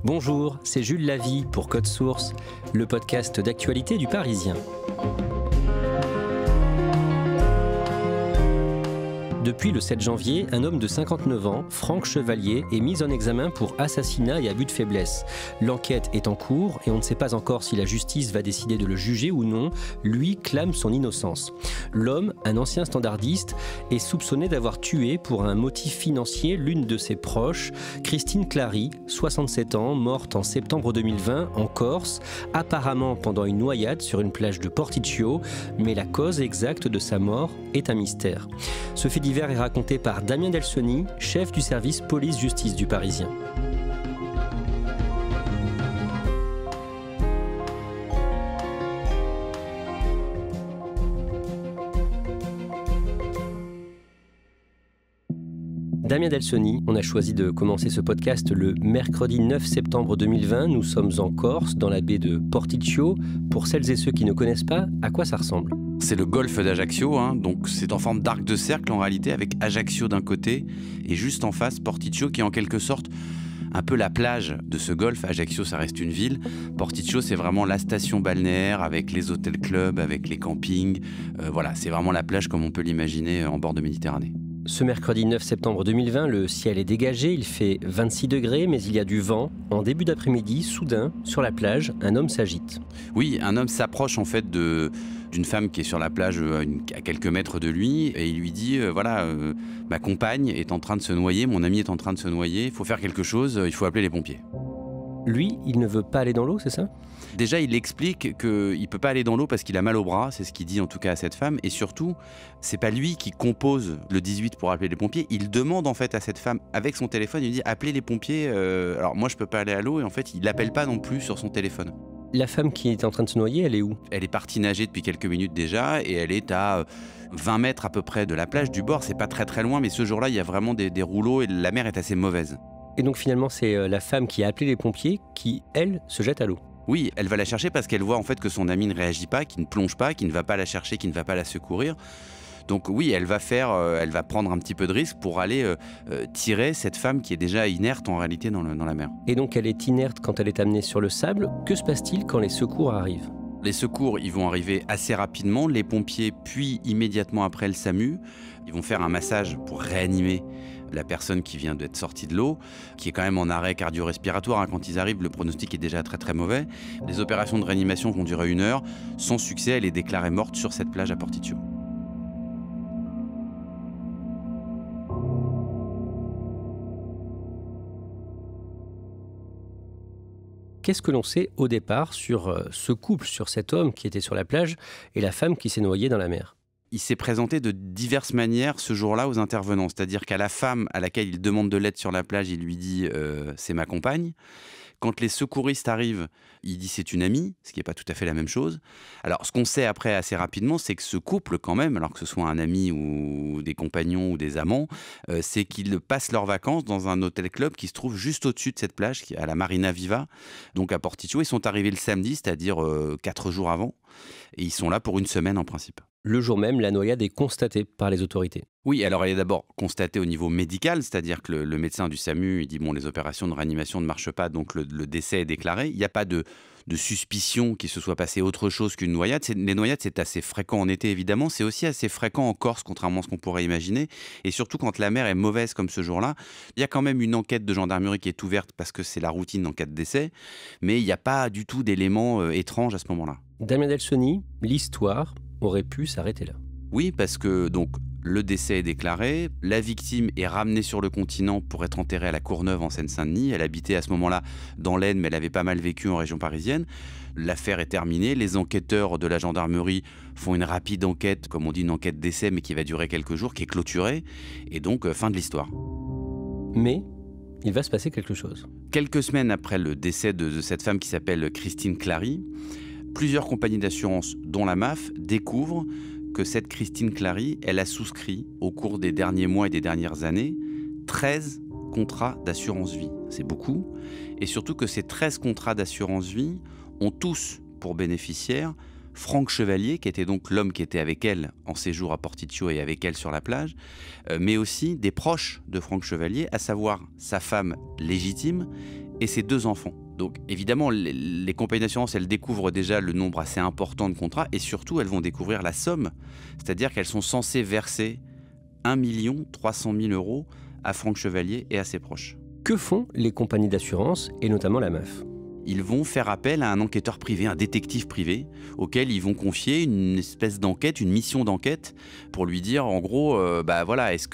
Bonjour, c'est Jules Lavie pour Code Source, le podcast d'actualité du Parisien. Depuis le 7 janvier, un homme de 59 ans, Franck Chevalier, est mis en examen pour assassinat et abus de faiblesse. L'enquête est en cours et on ne sait pas encore si la justice va décider de le juger ou non. Lui clame son innocence. L'homme, un ancien standardiste, est soupçonné d'avoir tué pour un motif financier l'une de ses proches, Christine Clary, 67 ans, morte en septembre 2020 en Corse, apparemment pendant une noyade sur une plage de Porticcio, mais la cause exacte de sa mort est un mystère. Ce fait divers est raconté par Damien Delsoni, chef du service police-justice du Parisien. Damien Delsoni, on a choisi de commencer ce podcast le mercredi 9 septembre 2020. Nous sommes en Corse, dans la baie de Porticcio. Pour celles et ceux qui ne connaissent pas, à quoi ça ressemble ? C'est le golfe d'Ajaccio, donc c'est en forme d'arc de cercle en réalité, avec Ajaccio d'un côté et juste en face Porticcio qui est en quelque sorte un peu la plage de ce golfe. Ajaccio, ça reste une ville. Porticcio, c'est vraiment la station balnéaire avec les hôtels-clubs, avec les campings. Voilà, c'est vraiment la plage comme on peut l'imaginer en bord de Méditerranée. Ce mercredi 9 septembre 2020, le ciel est dégagé, il fait 26 degrés, mais il y a du vent. En début d'après-midi, soudain, sur la plage, un homme s'agite. Oui, un homme s'approche en fait d'une femme qui est sur la plage à quelques mètres de lui et il lui dit ma compagne est en train de se noyer, mon ami est en train de se noyer, il faut faire quelque chose, il faut appeler les pompiers. Lui, il ne veut pas aller dans l'eau, c'est ça ? Déjà, il explique qu'il ne peut pas aller dans l'eau parce qu'il a mal au bras, c'est ce qu'il dit en tout cas à cette femme. Et surtout, c'est pas lui qui compose le 18 pour appeler les pompiers. Il demande en fait à cette femme, avec son téléphone, il dit appelez les pompiers. Alors moi, je peux pas aller à l'eau et en fait, il l'appelle pas non plus sur son téléphone. La femme qui est en train de se noyer, elle est où ? Elle est partie nager depuis quelques minutes déjà et elle est à 20 mètres à peu près de la plage du bord. C'est pas très très loin, mais ce jour-là, il y a vraiment des rouleaux et la mer est assez mauvaise. Et donc finalement, c'est la femme qui a appelé les pompiers qui, elle, se jette à l'eau. Oui, elle va la chercher parce qu'elle voit en fait que son amie ne réagit pas, qu'il ne plonge pas, qu'il ne va pas la chercher, qu'il ne va pas la secourir. Donc oui, elle va prendre un petit peu de risque pour aller tirer cette femme qui est déjà inerte en réalité dans la mer. Et donc elle est inerte quand elle est amenée sur le sable. Que se passe-t-il quand les secours arrivent ? Les secours, ils vont arriver assez rapidement. Les pompiers, puis immédiatement après le SAMU, ils vont faire un massage pour réanimer la personne qui vient d'être sortie de l'eau, qui est quand même en arrêt cardio-respiratoire. Quand ils arrivent, le pronostic est déjà très très mauvais. Les opérations de réanimation vont durer 1 heure. Sans succès, elle est déclarée morte sur cette plage à Porticcio. Qu'est-ce que l'on sait au départ sur ce couple, sur cet homme qui était sur la plage et la femme qui s'est noyée dans la mer ? Il s'est présenté de diverses manières ce jour-là aux intervenants. C'est-à-dire qu'à la femme à laquelle il demande de l'aide sur la plage, il lui dit « c'est ma compagne ». Quand les secouristes arrivent, il dit c'est une amie, ce qui n'est pas tout à fait la même chose. Alors, ce qu'on sait après assez rapidement, c'est que ce couple, quand même, alors que ce soit un ami ou des compagnons ou des amants, c'est qu'ils passent leurs vacances dans un hôtel-club qui se trouve juste au-dessus de cette plage, à la Marina Viva, donc à Porticcio. Ils sont arrivés le samedi, c'est-à-dire 4 jours avant, et ils sont là pour 1 semaine en principe. Le jour même, la noyade est constatée par les autorités. Oui, alors elle est d'abord constatée au niveau médical, c'est-à-dire que le médecin du SAMU, il dit les opérations de réanimation ne marchent pas, donc le décès est déclaré. Il n'y a pas de suspicion qu'il se soit passé autre chose qu'une noyade. Les noyades, c'est assez fréquent en été, évidemment. C'est aussi assez fréquent en Corse, contrairement à ce qu'on pourrait imaginer. Et surtout, quand la mer est mauvaise comme ce jour-là, il y a quand même une enquête de gendarmerie qui est ouverte parce que c'est la routine en cas de décès. Mais il n'y a pas du tout d'éléments étranges à ce moment-là. Damien Delsoni, l'histoire aurait pu s'arrêter là. Oui, parce que donc le décès est déclaré, la victime est ramenée sur le continent pour être enterrée à la Courneuve en Seine-Saint-Denis. Elle habitait à ce moment-là dans l'Aisne, mais elle avait pas mal vécu en région parisienne. L'affaire est terminée, les enquêteurs de la gendarmerie font une rapide enquête, comme on dit une enquête d'essai, mais qui va durer quelques jours, qui est clôturée, et donc fin de l'histoire. Mais il va se passer quelque chose. Quelques semaines après le décès de cette femme qui s'appelle Christine Clary, plusieurs compagnies d'assurance, dont la MAF, découvrent que cette Christine Clary, elle a souscrit au cours des derniers mois et des dernières années 13 contrats d'assurance vie. C'est beaucoup. Et surtout que ces 13 contrats d'assurance vie ont tous pour bénéficiaire Franck Chevalier, qui était donc l'homme qui était avec elle en séjour à Porticcio et avec elle sur la plage, mais aussi des proches de Franck Chevalier, à savoir sa femme légitime et ses 2 enfants. Donc évidemment, les compagnies d'assurance, elles découvrent déjà le nombre assez important de contrats et surtout, elles vont découvrir la somme. C'est-à-dire qu'elles sont censées verser 1 300 000 € à Franck Chevalier et à ses proches. Que font les compagnies d'assurance, et notamment la MAF ? Ils vont faire appel à un enquêteur privé, un détective privé, auquel ils vont confier une espèce d'enquête, une mission d'enquête, pour lui dire en gros, est-ce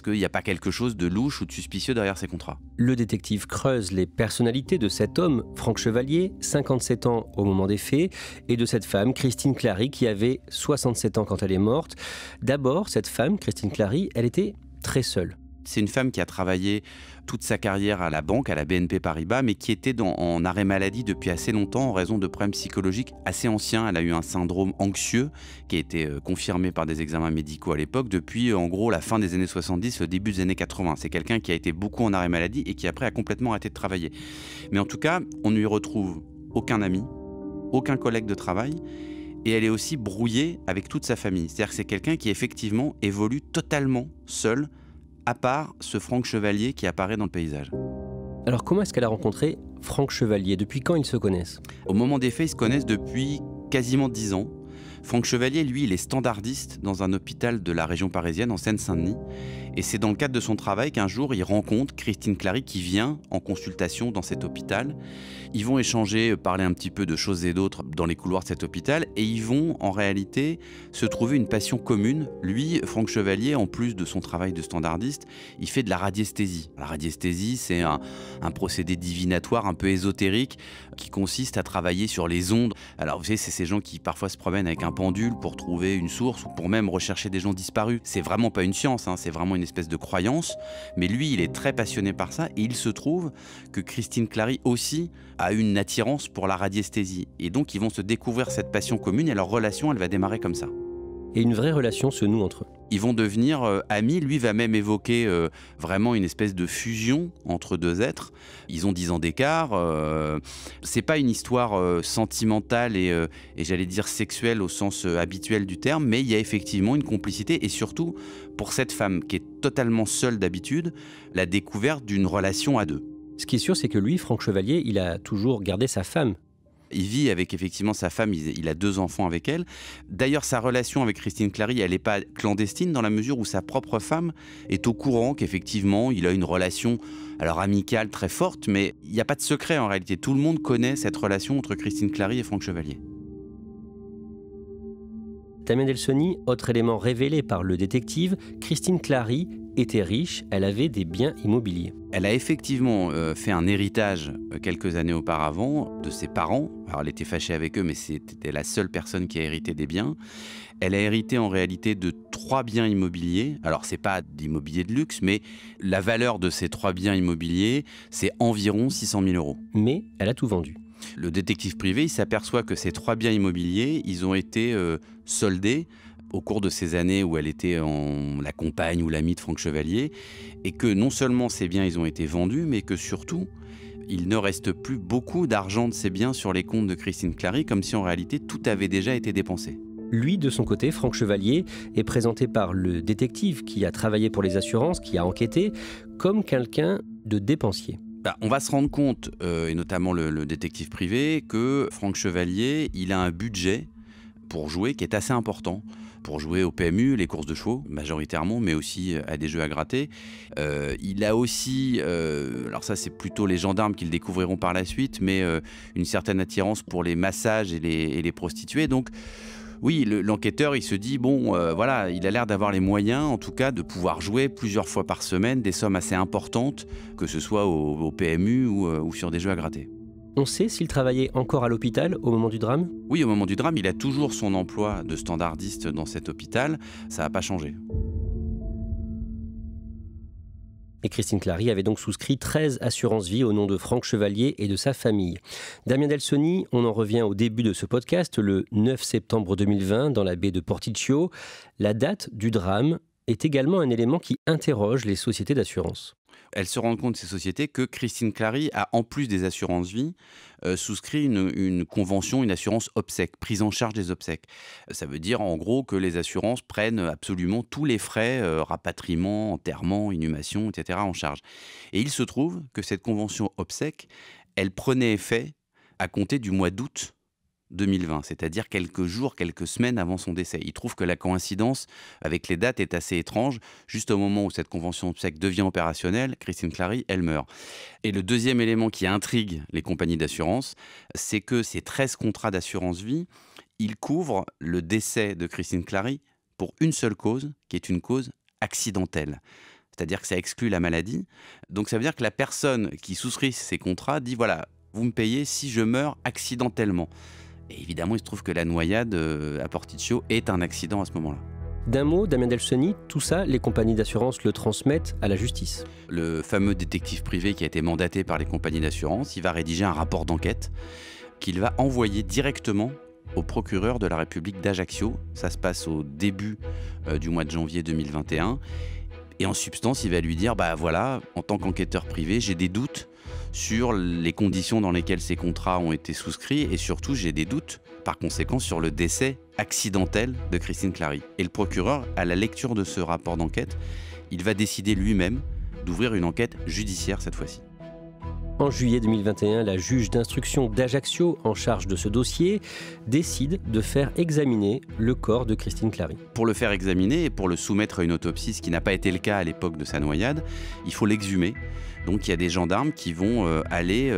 qu'il n'y a pas quelque chose de louche ou de suspicieux derrière ces contrats ? Le détective creuse les personnalités de cet homme, Franck Chevalier, 57 ans au moment des faits, et de cette femme, Christine Clary, qui avait 67 ans quand elle est morte. D'abord, cette femme, Christine Clary, elle était très seule. C'est une femme qui a travaillé toute sa carrière à la banque, à la BNP Paribas, mais qui était en arrêt maladie depuis assez longtemps en raison de problèmes psychologiques assez anciens. Elle a eu un syndrome anxieux qui a été confirmé par des examens médicaux à l'époque depuis en gros la fin des années 70, le début des années 80. C'est quelqu'un qui a été beaucoup en arrêt maladie et qui après a complètement arrêté de travailler. Mais en tout cas, on ne lui retrouve aucun ami, aucun collègue de travail. Et elle est aussi brouillée avec toute sa famille. C'est-à-dire que c'est quelqu'un qui effectivement évolue totalement seul, à part ce Franck Chevalier qui apparaît dans le paysage. Alors comment est-ce qu'elle a rencontré Franck Chevalier ? Depuis quand ils se connaissent ? Au moment des faits, ils se connaissent depuis quasiment 10 ans. Franck Chevalier, lui, il est standardiste dans un hôpital de la région parisienne, en Seine-Saint-Denis. Et c'est dans le cadre de son travail qu'un jour, il rencontre Christine Clary qui vient en consultation dans cet hôpital. Ils vont échanger, parler un petit peu de choses et d'autres dans les couloirs de cet hôpital. Et ils vont, en réalité, se trouver une passion commune. Lui, Franck Chevalier, en plus de son travail de standardiste, il fait de la radiesthésie. La radiesthésie, c'est un procédé divinatoire un peu ésotérique qui consiste à travailler sur les ondes. Alors, vous savez, c'est ces gens qui parfois se promènent avec un pendule pour trouver une source ou pour même rechercher des gens disparus. C'est vraiment pas une science, c'est vraiment une espèce de croyance. Mais lui, il est très passionné par ça et il se trouve que Christine Clary aussi a une attirance pour la radiesthésie. Et donc, ils vont se découvrir cette passion commune et leur relation, elle va démarrer comme ça. Et une vraie relation se noue entre eux. Ils vont devenir amis. Lui va même évoquer vraiment une espèce de fusion entre deux êtres. Ils ont 10 ans d'écart. C'est pas une histoire sentimentale et j'allais dire sexuelle au sens habituel du terme, mais il y a effectivement une complicité et surtout, pour cette femme qui est totalement seule d'habitude, la découverte d'une relation à deux. Ce qui est sûr, c'est que lui, Franck Chevalier, il a toujours gardé sa femme. Il vit avec effectivement sa femme, il a 2 enfants avec elle. D'ailleurs, sa relation avec Christine Clary, elle n'est pas clandestine dans la mesure où sa propre femme est au courant qu'effectivement, il a une relation alors amicale très forte, mais il n'y a pas de secret en réalité. Tout le monde connaît cette relation entre Christine Clary et Franck Chevalier. Damien Delsoni, autre élément révélé par le détective, Christine Clary était riche, elle avait des biens immobiliers. Elle a effectivement fait un héritage quelques années auparavant de ses parents. Alors elle était fâchée avec eux, mais c'était la seule personne qui a hérité des biens. Elle a hérité en réalité de 3 biens immobiliers. Alors c'est pas d'immobilier de luxe, mais la valeur de ces 3 biens immobiliers, c'est environ 600 000 €. Mais elle a tout vendu. Le détective privé, il s'aperçoit que ces 3 biens immobiliers, ils ont été soldés au cours de ces années où elle était la compagne ou l'amie de Franck Chevalier, et que non seulement ces biens ils ont été vendus, mais que surtout, il ne reste plus beaucoup d'argent de ces biens sur les comptes de Christine Clary, comme si en réalité tout avait déjà été dépensé. Lui, de son côté, Franck Chevalier, est présenté par le détective qui a travaillé pour les assurances, qui a enquêté, comme quelqu'un de dépensier. On va se rendre compte, et notamment le détective privé, que Franck Chevalier, il a un budget pour jouer qui est assez important. Pour jouer au PMU, les courses de chevaux, majoritairement, mais aussi à des jeux à gratter. Il a aussi, alors ça c'est plutôt les gendarmes qui le découvriront par la suite, mais une certaine attirance pour les massages et les prostituées. Donc oui, l'enquêteur il se dit, voilà, il a l'air d'avoir les moyens, en tout cas, de pouvoir jouer plusieurs fois par semaine des sommes assez importantes, que ce soit au PMU ou sur des jeux à gratter. On sait s'il travaillait encore à l'hôpital au moment du drame ? Oui, au moment du drame, il a toujours son emploi de standardiste dans cet hôpital. Ça n'a pas changé. Et Christine Clary avait donc souscrit 13 assurances-vie au nom de Franck Chevalier et de sa famille. Damien Delsoni, on en revient au début de ce podcast, le 9 septembre 2020, dans la baie de Porticcio. La date du drame est également un élément qui interroge les sociétés d'assurance. Elles se rendent compte, ces sociétés, que Christine Clary a, en plus des assurances vie, souscrit une convention, une assurance obsèques, prise en charge des obsèques. Ça veut dire, en gros, que les assurances prennent absolument tous les frais, rapatriement, enterrement, inhumation, etc., en charge. Et il se trouve que cette convention obsèques, elle prenait effet à compter du mois d'août 2020, c'est-à-dire quelques jours, quelques semaines avant son décès. Il trouve que la coïncidence avec les dates est assez étrange. Juste au moment où cette convention obsèques devient opérationnelle, Christine Clary, elle meurt. Et le deuxième élément qui intrigue les compagnies d'assurance, c'est que ces 13 contrats d'assurance vie, ils couvrent le décès de Christine Clary pour une seule cause, qui est une cause accidentelle. C'est-à-dire que ça exclut la maladie. Donc ça veut dire que la personne qui souscrit ces contrats dit, voilà, vous me payez si je meurs accidentellement. Et évidemment, il se trouve que la noyade à Porticcio est un accident à ce moment-là. D'un mot, Damien Delsoni, tout ça, les compagnies d'assurance le transmettent à la justice. Le fameux détective privé qui a été mandaté par les compagnies d'assurance, il va rédiger un rapport d'enquête qu'il va envoyer directement au procureur de la République d'Ajaccio. Ça se passe au début du mois de janvier 2021. Et en substance, il va lui dire, bah voilà, en tant qu'enquêteur privé, j'ai des doutes sur les conditions dans lesquelles ces contrats ont été souscrits et surtout, j'ai des doutes, par conséquent, sur le décès accidentel de Christine Clary. Et le procureur, à la lecture de ce rapport d'enquête, il va décider lui-même d'ouvrir une enquête judiciaire cette fois-ci. En juillet 2021, la juge d'instruction d'Ajaccio, en charge de ce dossier, décide de faire examiner le corps de Christine Clary. Pour le faire examiner et pour le soumettre à une autopsie, ce qui n'a pas été le cas à l'époque de sa noyade, il faut l'exhumer. Donc il y a des gendarmes qui vont aller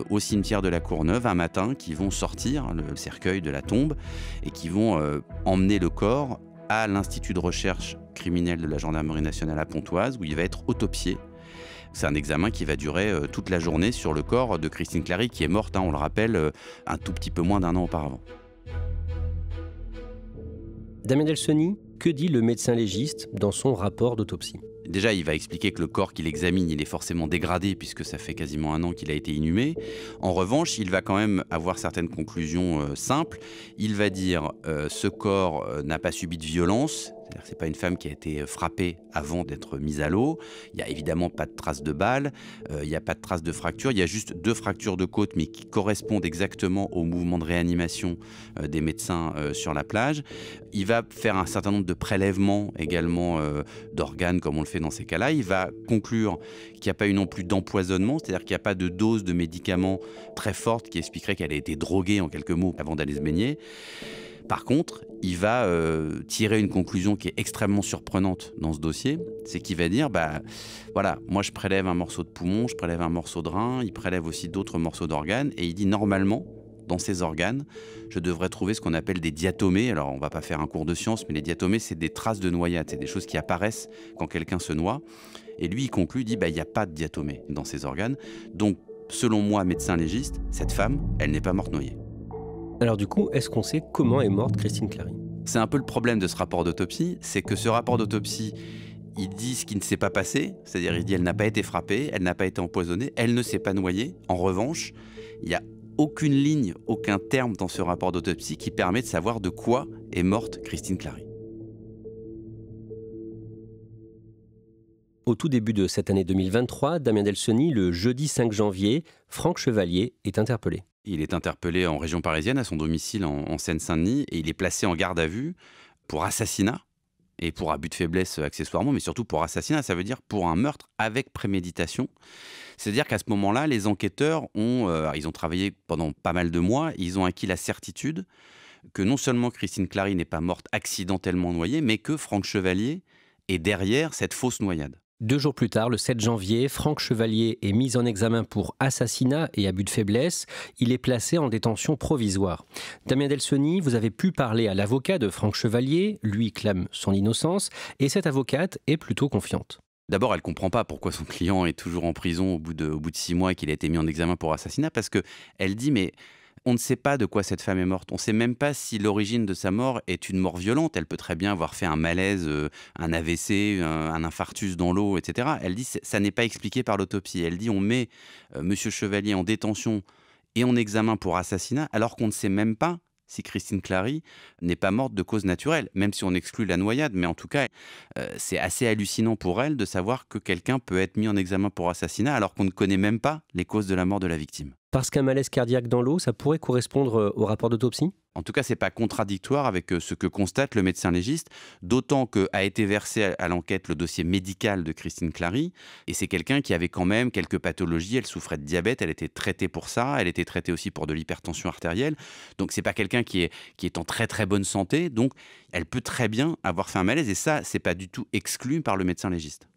au cimetière de la Courneuve un matin, qui vont sortir le cercueil de la tombe et qui vont emmener le corps à l'Institut de recherche criminelle de la Gendarmerie nationale à Pontoise, où il va être autopsié. C'est un examen qui va durer toute la journée sur le corps de Christine Clary, qui est morte, on le rappelle, un tout petit peu moins d'un an auparavant. Damien Delsoni, que dit le médecin légiste dans son rapport d'autopsie ? Déjà, il va expliquer que le corps qu'il examine, il est forcément dégradé puisque ça fait quasiment un an qu'il a été inhumé. En revanche, il va quand même avoir certaines conclusions simples. Il va dire ce corps n'a pas subi de violence. C'est-à-dire que ce n'est pas une femme qui a été frappée avant d'être mise à l'eau. Il n'y a évidemment pas de traces de balles, il n'y a pas de traces de fractures. Il y a juste 2 fractures de côte, mais qui correspondent exactement au mouvement de réanimation des médecins sur la plage. Il va faire un certain nombre de prélèvements également d'organes, comme on le fait dans ces cas-là. Il va conclure qu'il n'y a pas eu non plus d'empoisonnement, c'est-à-dire qu'il n'y a pas de dose de médicaments très forte qui expliquerait qu'elle a été droguée, en quelques mots, avant d'aller se baigner. Par contre, il va tirer une conclusion qui est extrêmement surprenante dans ce dossier, c'est qu'il va dire, voilà, moi je prélève un morceau de poumon, je prélève un morceau de rein, il prélève aussi d'autres morceaux d'organes, et il dit normalement, dans ces organes, je devrais trouver ce qu'on appelle des diatomées. Alors on ne va pas faire un cours de science, mais les diatomées, c'est des traces de noyade, c'est des choses qui apparaissent quand quelqu'un se noie. Et lui, il conclut, il dit, il n'y a pas de diatomées dans ces organes. Donc, selon moi, médecin légiste, cette femme, elle n'est pas morte noyée. Alors du coup, est-ce qu'on sait comment est morte Christine Clary ? C'est un peu le problème de ce rapport d'autopsie, c'est que ce rapport d'autopsie, il dit ce qui ne s'est pas passé, c'est-à-dire il dit elle n'a pas été frappée, elle n'a pas été empoisonnée, elle ne s'est pas noyée. En revanche, il n'y a aucune ligne, aucun terme dans ce rapport d'autopsie qui permet de savoir de quoi est morte Christine Clary. Au tout début de cette année 2023, Damien Delsoni, le jeudi 5 janvier, Franck Chevalier est interpellé. Il est interpellé en région parisienne, à son domicile en Seine-Saint-Denis, et il est placé en garde à vue pour assassinat et pour abus de faiblesse accessoirement, mais surtout pour assassinat, ça veut dire pour un meurtre avec préméditation. C'est-à-dire qu'à ce moment-là, les enquêteurs ils ont travaillé pendant pas mal de mois, ils ont acquis la certitude que non seulement Christine Clary n'est pas morte accidentellement noyée, mais que Franck Chevalier est derrière cette fausse noyade. 2 jours plus tard, le 7 janvier, Franck Chevalier est mis en examen pour assassinat et abus de faiblesse. Il est placé en détention provisoire. Damien Delsoni, vous avez pu parler à l'avocat de Franck Chevalier. Lui clame son innocence et cette avocate est plutôt confiante. D'abord, elle ne comprend pas pourquoi son client est toujours en prison au bout de 6 mois et qu'il a été mis en examen pour assassinat, parce qu'elle dit mais on ne sait pas de quoi cette femme est morte. On ne sait même pas si l'origine de sa mort est une mort violente. Elle peut très bien avoir fait un malaise, un AVC, un infarctus dans l'eau, etc. Elle dit ça n'est pas expliqué par l'autopsie. Elle dit on met Monsieur Chevalier en détention et en examen pour assassinat alors qu'on ne sait même pas si Christine Clary n'est pas morte de cause naturelle, même si on exclut la noyade. Mais en tout cas, c'est assez hallucinant pour elle de savoir que quelqu'un peut être mis en examen pour assassinat alors qu'on ne connaît même pas les causes de la mort de la victime. Parce qu'un malaise cardiaque dans l'eau, ça pourrait correspondre au rapport d'autopsie ? En tout cas, ce n'est pas contradictoire avec ce que constate le médecin légiste, d'autant qu'a été versé à l'enquête le dossier médical de Christine Clary, et c'est quelqu'un qui avait quand même quelques pathologies. Elle souffrait de diabète, elle était traitée pour ça, elle était traitée aussi pour de l'hypertension artérielle, donc c'est pas quelqu'un qui est en très très bonne santé, donc elle peut très bien avoir fait un malaise, et ça, c'est pas du tout exclu par le médecin légiste.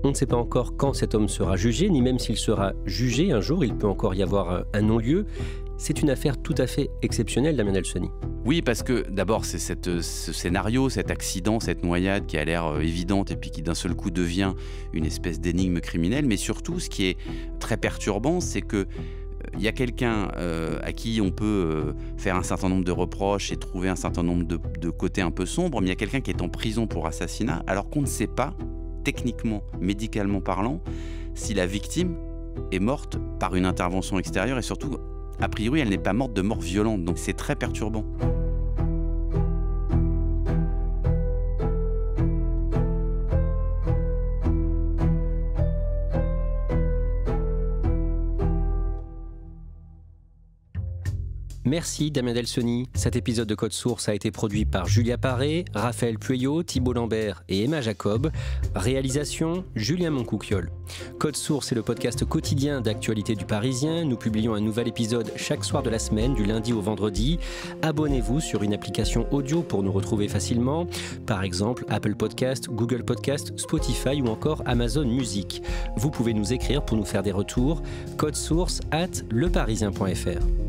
On ne sait pas encore quand cet homme sera jugé, ni même s'il sera jugé un jour, il peut encore y avoir un non-lieu. C'est une affaire tout à fait exceptionnelle, Damien Delsoni. Oui, parce que d'abord, c'est ce scénario, cet accident, cette noyade qui a l'air évidente et puis qui d'un seul coup devient une espèce d'énigme criminelle. Mais surtout, ce qui est très perturbant, c'est que il y a quelqu'un à qui on peut faire un certain nombre de reproches et trouver un certain nombre de côtés un peu sombres, mais il y a quelqu'un qui est en prison pour assassinat, alors qu'on ne sait pas, techniquement, médicalement parlant, si la victime est morte par une intervention extérieure et surtout, a priori, elle n'est pas morte de mort violente, donc c'est très perturbant. Merci Damien Delsoni. Cet épisode de Code Source a été produit par Julia Paré, Raphaël Pueyo, Thibault Lambert et Emma Jacob. Réalisation, Julien Moncouquiol. Code Source est le podcast quotidien d'actualité du Parisien. Nous publions un nouvel épisode chaque soir de la semaine, du lundi au vendredi. Abonnez-vous sur une application audio pour nous retrouver facilement. Par exemple, Apple Podcast, Google Podcast, Spotify ou encore Amazon Music. Vous pouvez nous écrire pour nous faire des retours. codesource@leparisien.fr.